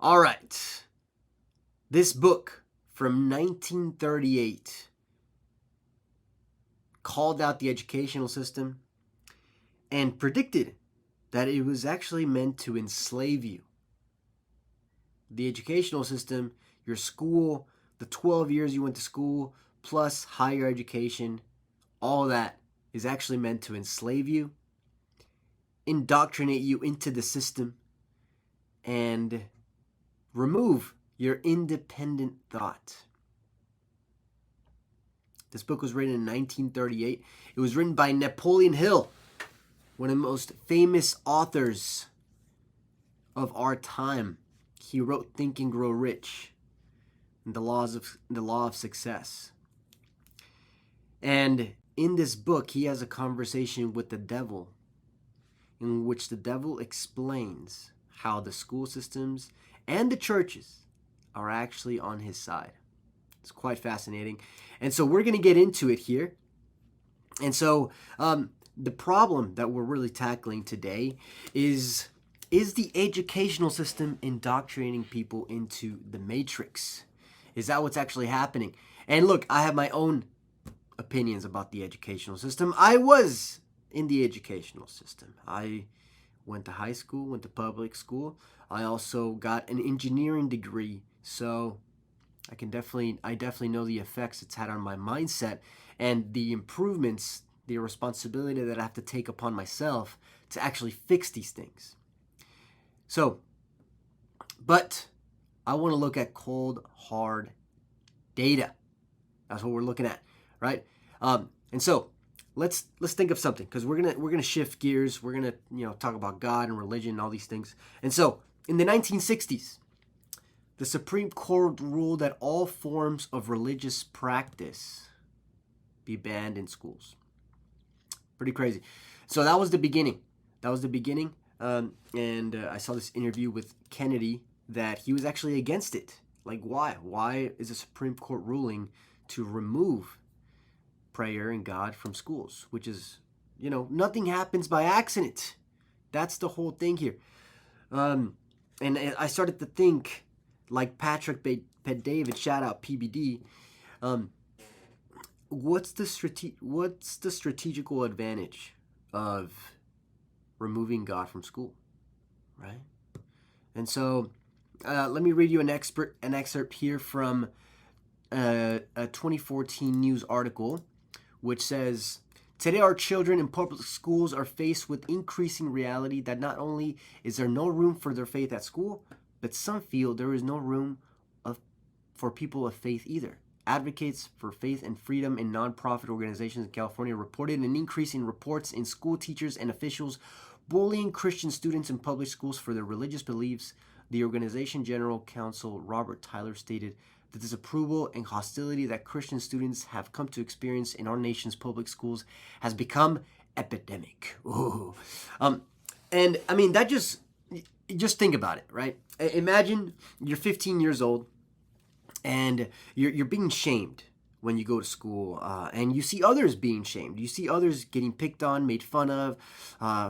All right. This book from 1938 called out the educational system and predicted that it was actually meant to enslave you. The educational system, your school, the 12 years you went to school, plus higher education, all that is actually meant to enslave you, indoctrinate you into the system, and remove your independent thought. This book was written in 1938. It was written by Napoleon Hill, one of the most famous authors of our time. He wrote Think and Grow Rich and the Law of Success. And in this book, he has a conversation with the devil in which the devil explains how the school systems and the churches are actually on his side. It's quite fascinating. And so we're going to get into it here. And so the problem that we're really tackling today is the educational system indoctrinating people into the matrix? Is that what's actually happening? And look, I have my own opinions about the educational system. I was in the educational system. I went to high school, went to public school. I also got an engineering degree. So I definitely know the effects it's had on my mindset and the improvements, the responsibility that I have to take upon myself to actually fix these things. So, but I want to look at cold, hard data. That's what we're looking at, right? And so let's think of something, because we're gonna shift gears. We're gonna talk about God and religion and all these things. And so in the 1960s, the Supreme Court ruled that all forms of religious practice be banned in schools. Pretty crazy. So that was the beginning. And I saw this interview with Kennedy that he was actually against it. Like, why? Why is the Supreme Court ruling to remove prayer and God from schools? Which is, nothing happens by accident. That's the whole thing here. And I started to think, like Patrick Bet-David, shout out PBD. What's the strategical advantage of removing God from school, right? And so let me read you an excerpt here from a 2014 news article, which says, "Today our children in public schools are faced with increasing reality that not only is there no room for their faith at school, but some feel there is no room for people of faith either. Advocates for faith and freedom in nonprofit organizations in California reported an increase in reports in school teachers and officials bullying Christian students in public schools for their religious beliefs. The organization general counsel Robert Tyler stated, the disapproval and hostility that Christian students have come to experience in our nation's public schools has become epidemic." Ooh. And I mean, that just think about it, right? Imagine you're 15 years old and you're being shamed when you go to school, and you see others being shamed. You see others getting picked on, made fun of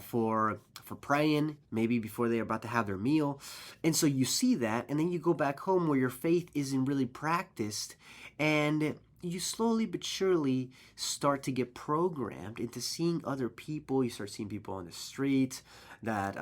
for praying, maybe before they're about to have their meal. And so you see that, and then you go back home where your faith isn't really practiced, and you slowly but surely start to get programmed into seeing other people. You start seeing people on the street that,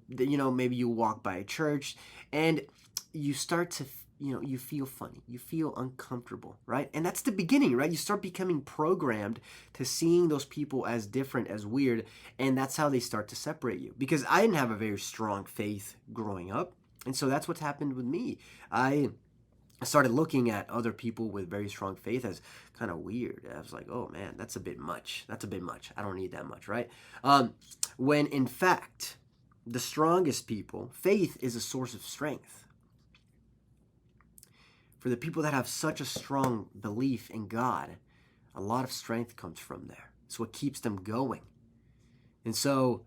maybe you walk by a church, and you start to you feel funny, you feel uncomfortable, right? And that's the beginning, right? You start becoming programmed to seeing those people as different, as weird, and that's how they start to separate you. Because I didn't have a very strong faith growing up, and so that's what's happened with me. I started looking at other people with very strong faith as kind of weird. I was like, oh man, that's a bit much. I don't need that much, right? When in fact, the strongest people, faith is a source of strength. For the people that have such a strong belief in God, a lot of strength comes from there. It's what keeps them going. And so,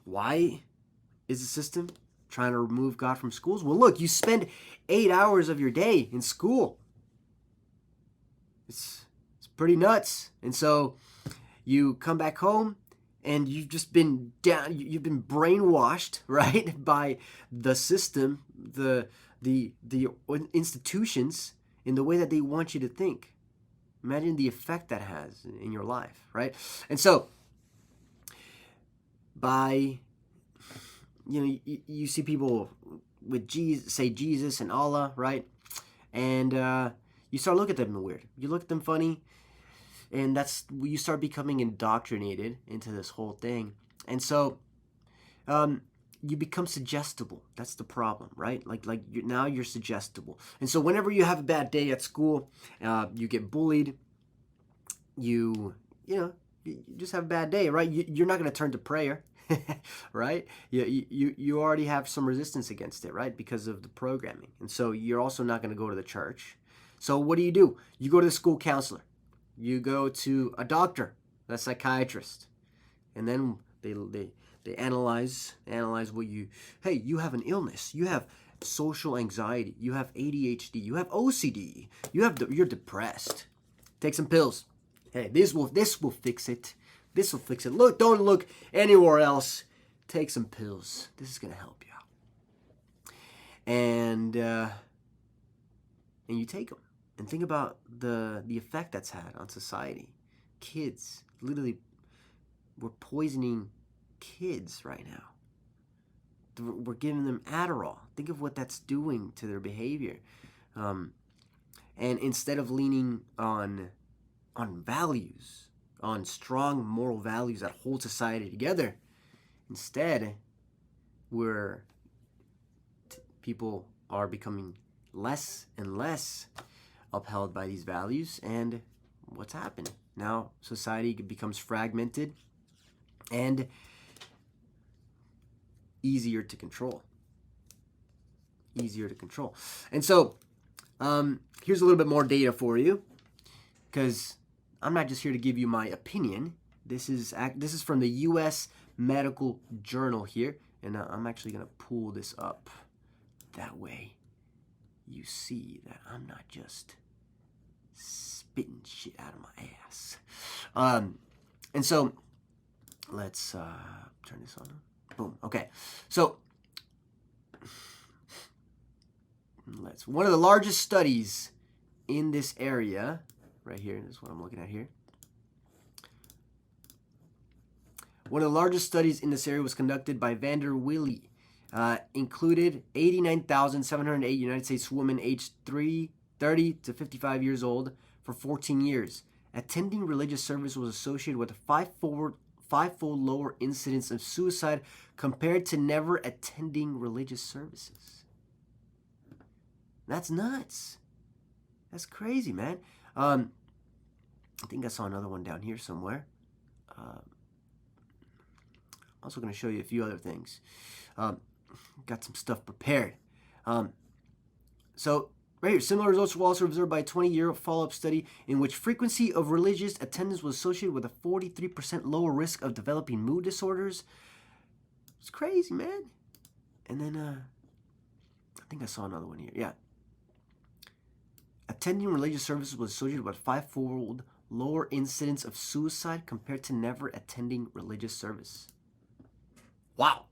why is the system trying to remove God from schools? Well, look, you spend 8 hours of your day in school. It's pretty nuts. And so, you come back home and you've just been you've been brainwashed, right, by the system, the institutions in the way that they want you to think. Imagine the effect that has in your life, right? And so, by, you see people with Jesus, say Jesus and Allah, right? And you start looking at them weird. You look at them funny, and you start becoming indoctrinated into this whole thing. And so, you become suggestible. That's the problem, right? Now you're suggestible. And so whenever you have a bad day at school, you get bullied, you just have a bad day, right? You're not going to turn to prayer, right? You already have some resistance against it, right? Because of the programming. And so you're also not going to go to the church. So what do? You go to the school counselor. You go to a doctor, a psychiatrist. And then they analyze what you have an illness. You have social anxiety. You have ADHD. You have OCD. You're depressed. Take some pills. Hey, this will fix it. This will fix it. Look, don't look anywhere else. Take some pills. This is gonna help you out. And you take them. And think about the effect that's had on society. Kids, literally, we're poisoning kids right now. We're giving them Adderall. Think of what that's doing to their behavior. And instead of leaning on values, on strong moral values that hold society together, instead, people are becoming less and less upheld by these values. And what's happened? Now society becomes fragmented and easier to control. And so here's a little bit more data for you, because I'm not just here to give you my opinion. This is from the U.S. Medical Journal here, and I'm actually going to pull this up. That way you see that I'm not just spitting shit out of my ass. And so let's turn this on. Boom. Okay. So one of the largest studies in this area, right here, this is what I'm looking at here. One of the largest studies in this area was conducted by Vanderwilly. Included 89,708 United States women aged 30 to 55 years old for 14 years. Attending religious service was associated with a fivefold lower incidence of suicide compared to never attending religious services. That's nuts. That's crazy, man. I think I saw another one down here somewhere. Also going to show you a few other things. Got some stuff prepared. So right here, similar results were also observed by a 20-year follow-up study in which frequency of religious attendance was associated with a 43% lower risk of developing mood disorders. It's crazy, man. And then I think I saw another one here. Yeah. Attending religious services was associated with a fivefold lower incidence of suicide compared to never attending religious service. Wow.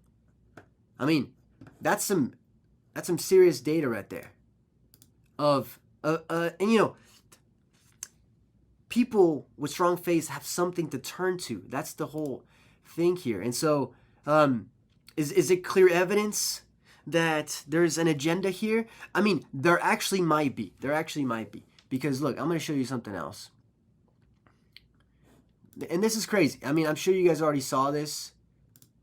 I mean, that's some serious data right there. And people with strong faiths have something to turn to. That's the whole thing here. And so, is it clear evidence that there's an agenda here? I mean, there actually might be. Because look, I'm going to show you something else. And this is crazy. I mean, I'm sure you guys already saw this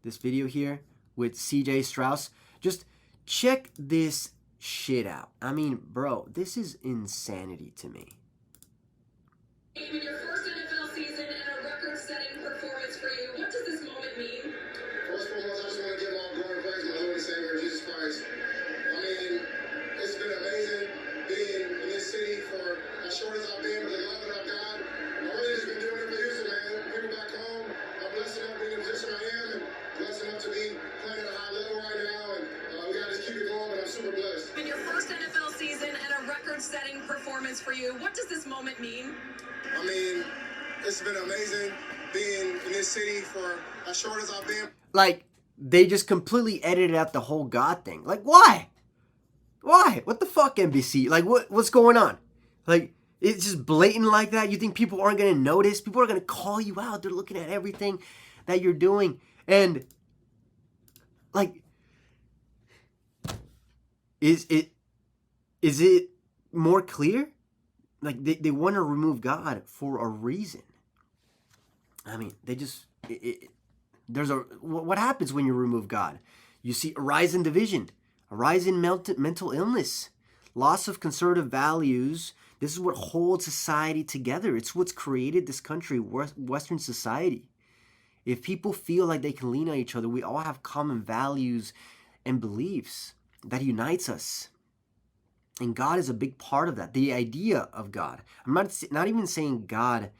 video here with C.J. Strauss. Just check this shit out. I mean, bro, this is insanity to me. In your first NFL season and a record-setting performance for you, what does this moment mean? First and foremost, I just want to give all glory and praise to my Lord and Savior, Jesus Christ. I mean, it's been amazing being in this city for as short as I've been, with the love that I've got. I really just been doing it for Houston, man. People back home, I'm blessed enough being in the position I am, and blessed enough to be playing at a high level right now, and we got to just keep it going, but I'm super blessed. In your first NFL season and a record-setting performance for you, what does this moment mean? I mean, it's been amazing being in this city for as short as I've been. Like, they just completely edited out the whole God thing. Like, why? Why? What the fuck, NBC? Like, what's going on? Like, it's just blatant like that? You think people aren't going to notice? People are going to call you out. They're looking at everything that you're doing. And, like, is it more clear? Like, they want to remove God for a reason. I mean, they just... what happens when you remove God? You see a rise in division, a rise in mental illness, loss of conservative values. This is what holds society together. It's what's created this country, Western society. If people feel like they can lean on each other, we all have common values and beliefs that unites us. And God is a big part of that. The idea of God. I'm not even saying God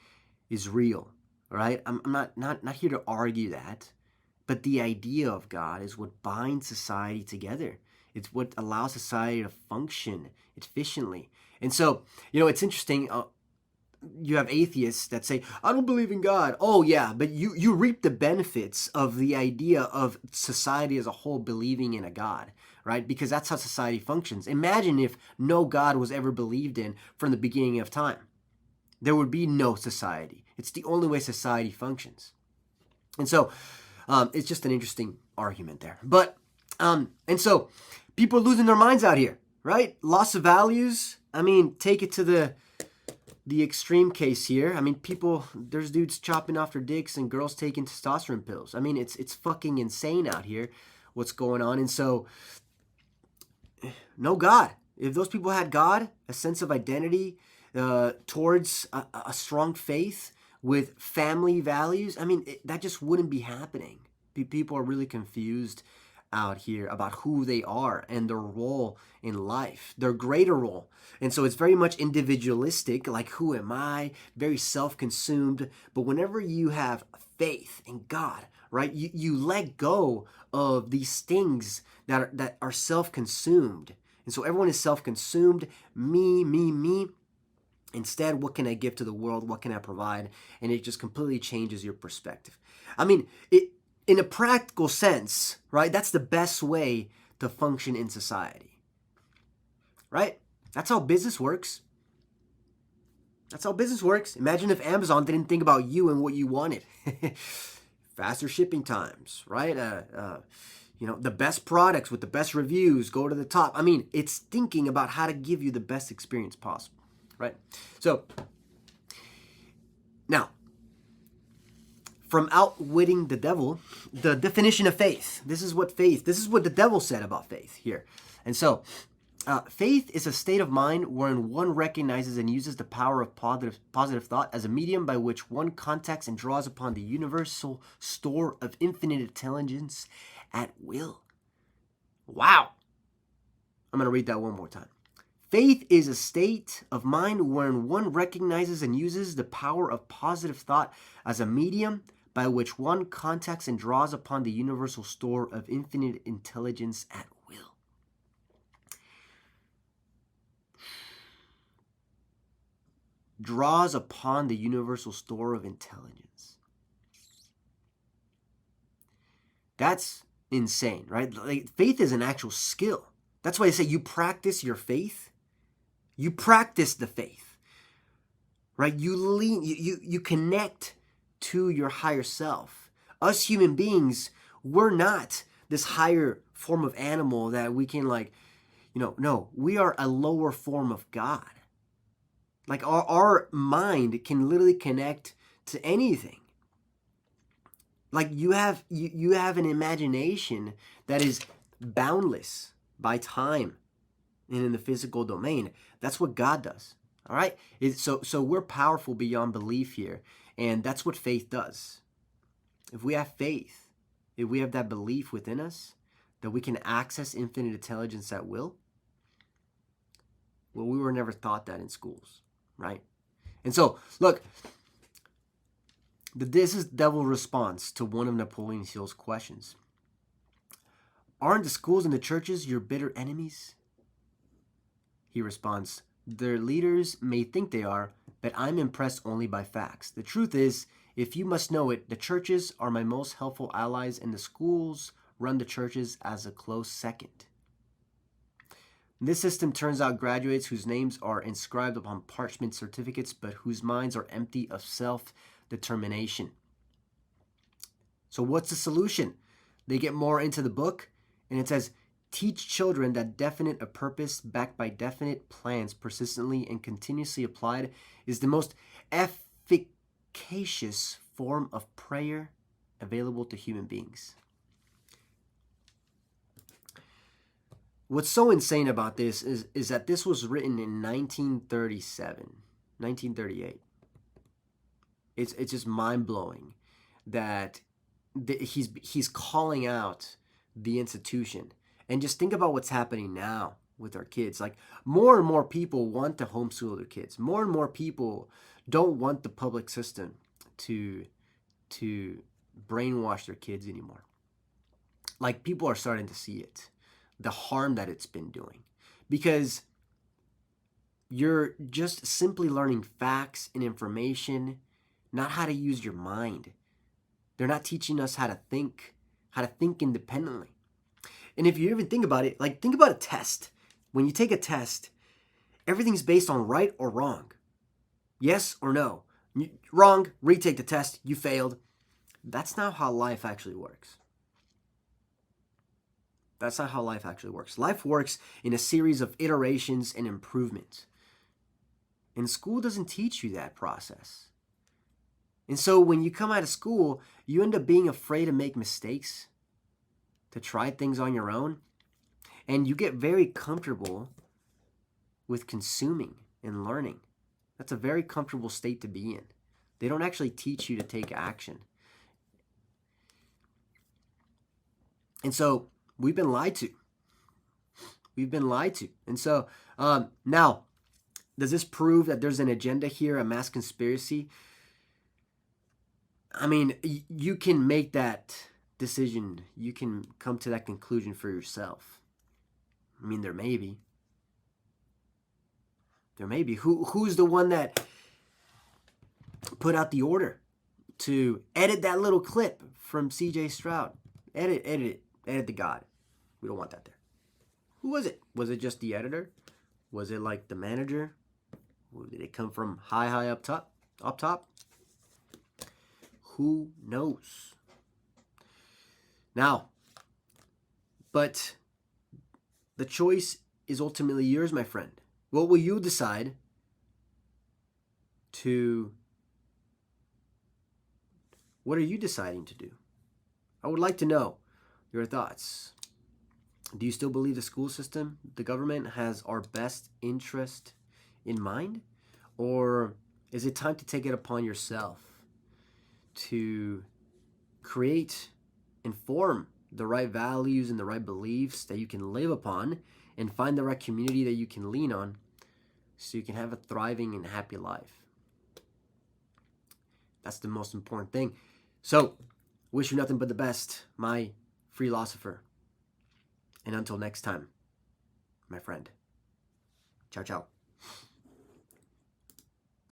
is real, right? I'm not here to argue that. But the idea of God is what binds society together. It's what allows society to function efficiently. And so, it's interesting. You have atheists that say, I don't believe in God. Oh, yeah, but you reap the benefits of the idea of society as a whole believing in a God, right? Because that's how society functions. Imagine if no God was ever believed in from the beginning of time. There would be no society. It's the only way society functions. And so, it's just an interesting argument there. But, and so people are losing their minds out here, right? Loss of values. I mean, take it to the extreme case here. I mean, there's dudes chopping off their dicks and girls taking testosterone pills. I mean, it's fucking insane out here what's going on. And so, no God. If those people had God, a sense of identity towards a strong faith, with family values, I mean, that just wouldn't be happening. People are really confused out here about who they are and their role in life, their greater role. And so it's very much individualistic, like, who am I? Very self-consumed. But whenever you have faith in God, right, you let go of these things that are self-consumed. And so everyone is self-consumed, me. Instead, what can I give to the world? What can I provide? And it just completely changes your perspective. I mean, in a practical sense, right, that's the best way to function in society, right? That's how business works. That's how business works. Imagine if Amazon didn't think about you and what you wanted. Faster shipping times, right? The best products with the best reviews go to the top. I mean, it's thinking about how to give you the best experience possible. Right? So, now, from outwitting the devil, the definition of faith. This is what the devil said about faith here. And so, faith is a state of mind wherein one recognizes and uses the power of positive thought as a medium by which one contacts and draws upon the universal store of infinite intelligence at will. Wow. I'm going to read that one more time. Faith is a state of mind wherein one recognizes and uses the power of positive thought as a medium by which one contacts and draws upon the universal store of infinite intelligence at will. Draws upon the universal store of intelligence. That's insane, right? Like, faith is an actual skill. That's why I say you practice your faith. You practice the faith, right? You connect to your higher self. Us human beings, we're not this higher form of animal that we can no, we are a lower form of God. Like our mind can literally connect to anything. Like you have an imagination that is boundless by time and in the physical domain. That's what God does. All right? So we're powerful beyond belief here. And that's what faith does. If we have faith, if we have that belief within us that we can access infinite intelligence at will, well, we were never taught that in schools, right? And so, look, this is devil's response to one of Napoleon Hill's questions. Aren't the schools and the churches your bitter enemies? He responds, their leaders may think they are, but I'm impressed only by facts. The truth is, if you must know it, the churches are my most helpful allies and the schools run the churches as a close second. This system turns out graduates whose names are inscribed upon parchment certificates, but whose minds are empty of self-determination. So what's the solution? They get more into the book, and it says, teach children that definite a purpose backed by definite plans persistently and continuously applied is the most efficacious form of prayer available to human beings. What's so insane about this is that this was written in 1938. It's just mind-blowing that he's calling out the institution. And just think about what's happening now with our kids. Like, more and more people want to homeschool their kids. More and more people don't want the public system to brainwash their kids anymore. Like, people are starting to see it, the harm that it's been doing, because you're just simply learning facts and information, not how to use your mind. They're not teaching us how to think independently. And if you even think about it, like, think about a test. When you take a test, everything's based on right or wrong. Yes or no. Wrong, retake the test, you failed. That's not how life actually works. That's not how life actually works. Life works in a series of iterations and improvements. And school doesn't teach you that process. And so when you come out of school, you end up being afraid to make mistakes, to try things on your own, and you get very comfortable with consuming and learning. That's a very comfortable state to be in. They don't actually teach you to take action. And so we've been lied to. We've been lied to. And so now, does this prove that there's an agenda here, a mass conspiracy? I mean, you can make that decision. You can come to that conclusion for yourself. I mean, there may be. There may be. Who's the one that put out the order to edit that little clip from C.J. Stroud? Edit it. Edit the God. We don't want that there. Who was it? Was it just the editor? Was it like the manager? Did it come from high up top? Who knows? Now, but the choice is ultimately yours, my friend. What will you decide to... What are you deciding to do? I would like to know your thoughts. Do you still believe the school system, the government, has our best interest in mind? Or is it time to take it upon yourself to create and form the right values and the right beliefs that you can live upon and find the right community that you can lean on so you can have a thriving and happy life? That's the most important thing. So, wish you nothing but the best, my philosopher. And until next time, my friend. Ciao, ciao.